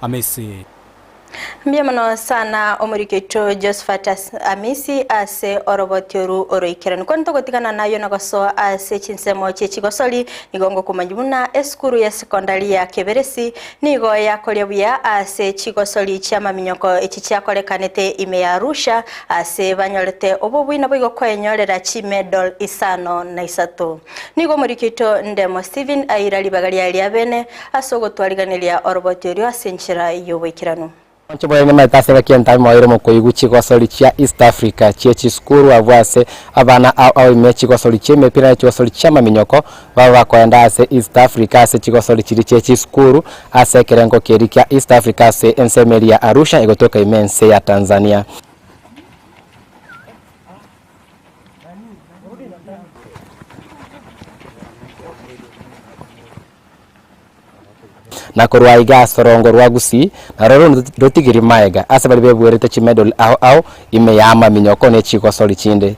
Amisi. Mbiamano sana omuriketo Josephat Amisi ase orobotioru oroikirano konto gotikana nayo nagoso ase chinsemo chechigosoli nigongo kumanyuna eskuru ya sekondari ya Keberesi nigo yakolia buya ase chigosoli chama minyoko echichakolekanete ime ya Arusha ase banyorete obobwina bwo kwenyorera chimedal isano na isato nigo muriketo ndemo Steven airali bagalia liabene asogotwaliganelia orobotioru asenchira yobwikirano Nchobora nyama taseba kienta moiro mokoigu chigosoli chia East Africa chechi skuru avwase abana au mechi gosoli chime pira chigosoli chama minyoko baba kwenda ase East Africa ase chigosoli chiri chechi skuru ase kerengo kerikia East Africa ase ensemeria Arusha igotoka imense ya Tanzania. Na korwa iga sorongo rwagusi na roro dotigiri maega asa bali bebwerete chimedal au ime yama minyoko ne chigosoli chinde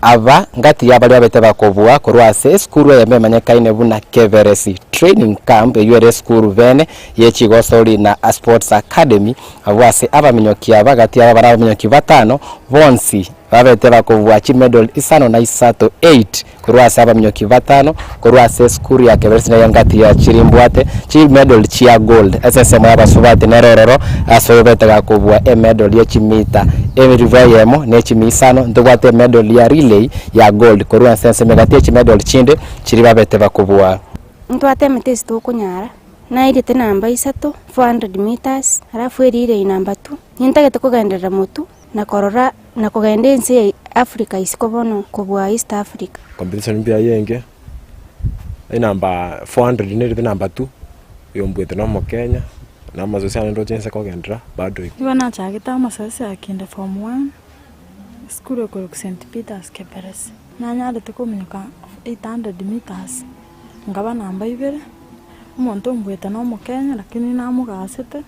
aba ngati yabali abete bakobua korwa ase skuru yememanya kaine buna Keberesi training camp yure skuru vene ye chigosoli na sports academy abwase aba minyoki aba gati aba bara minyoki batano bonsi babete bakobua chimedal isano na isato 8 korwa ase aba minyoki batano korwa ase skuru ya Keberesi na ngati ya chirimbwate chimedal chia gold ase mo abasubate nerororo asobete bakobua medal ye chimita emirivayemo ne chimisano ndobwate medal ya relay ya gold korwa sense megati chimedal chinde chiri babete bakobua ntwate metesi to kunyara na irite namba isato 400 meters arafu erire namba 2 nintagete kugendera motu na korora na kugenda ensi ya Africa isikobono kubwa East Africa competition mbia yenge namba 400 nirite namba 2 yombwete no Kenya na mazosiana ndo chense kugendera bado ibana chagita masosi akinde form 1 school ko St Peter's Keberesi na nyade tukominyuka 800 meters ngaba namba 2 umuntu mbwete no Kenya lakini namugasete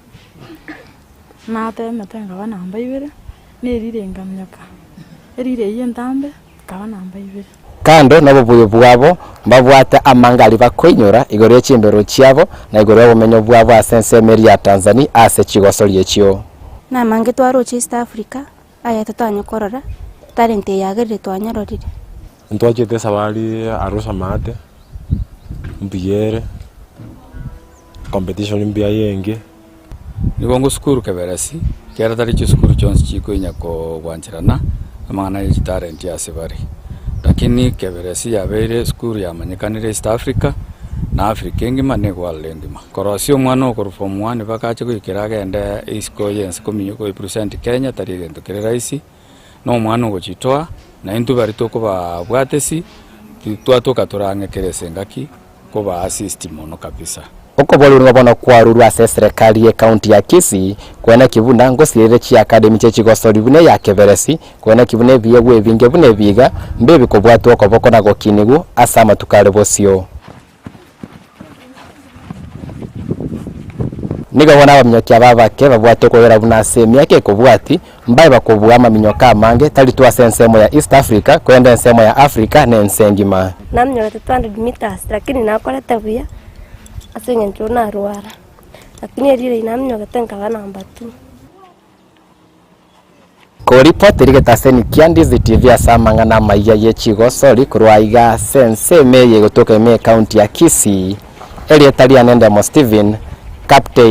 natemete ngaba namba 2 nerire ngamnyaka erire yentambe ngaba namba 2 kando nabo buyo bwabo mbabwata amangali bakoinyora igore chimbero chiabo na igore bumenyo bwabo asense meri ya Tanzania ase chigosoli echio na mange twaro East Africa aya tatanyo korora talente yagere twanyarorire ntwachete sabali Arusha mate mbiere competition mbia yenge Nigongo skuru Keberesi kera tari skuru chonsi chiko inyako bwanchirana amana ya talent ya sebari lakini Keberesi yabere skuru ya manyikanire East Africa na Africa ngima ne gwalengima korosio mwana okoro form 1 bakache kwikira gende isko yense kominyo ko represent Kenya tari gento kire raisi no mwana ogochitoa na intu bari toko ba bwatesi twatoka turange kerese ngaki ko ba assist mono kabisa okobolu ngabona kwaruru ase serikali ya county ya Kisii kwena kibuna ngosirire chi academy che chigosoli bune ya Keberesi kwena kibune biye binge bune biga mbebi kobwatu okoboko na gokinigu asama tukale bosio nigabona abamyoki ababake babwatu koyera buna semi yake kobwati mbaye bakobwa amaminyoka amange tali twa sensemo ya East Africa kwenda ensemo ya Africa nensengima namnyorete 200 meters lakini nakoleta buya asenye ntona ruara lakini erire inamnyogete ngaba namba 2 ko report irigetaseni Kiandizi TV asamanga na maiya ye chigosoli kurwaiga sense meye gotoka ime county ya Kisii Elietalia Nendemo Steven Captain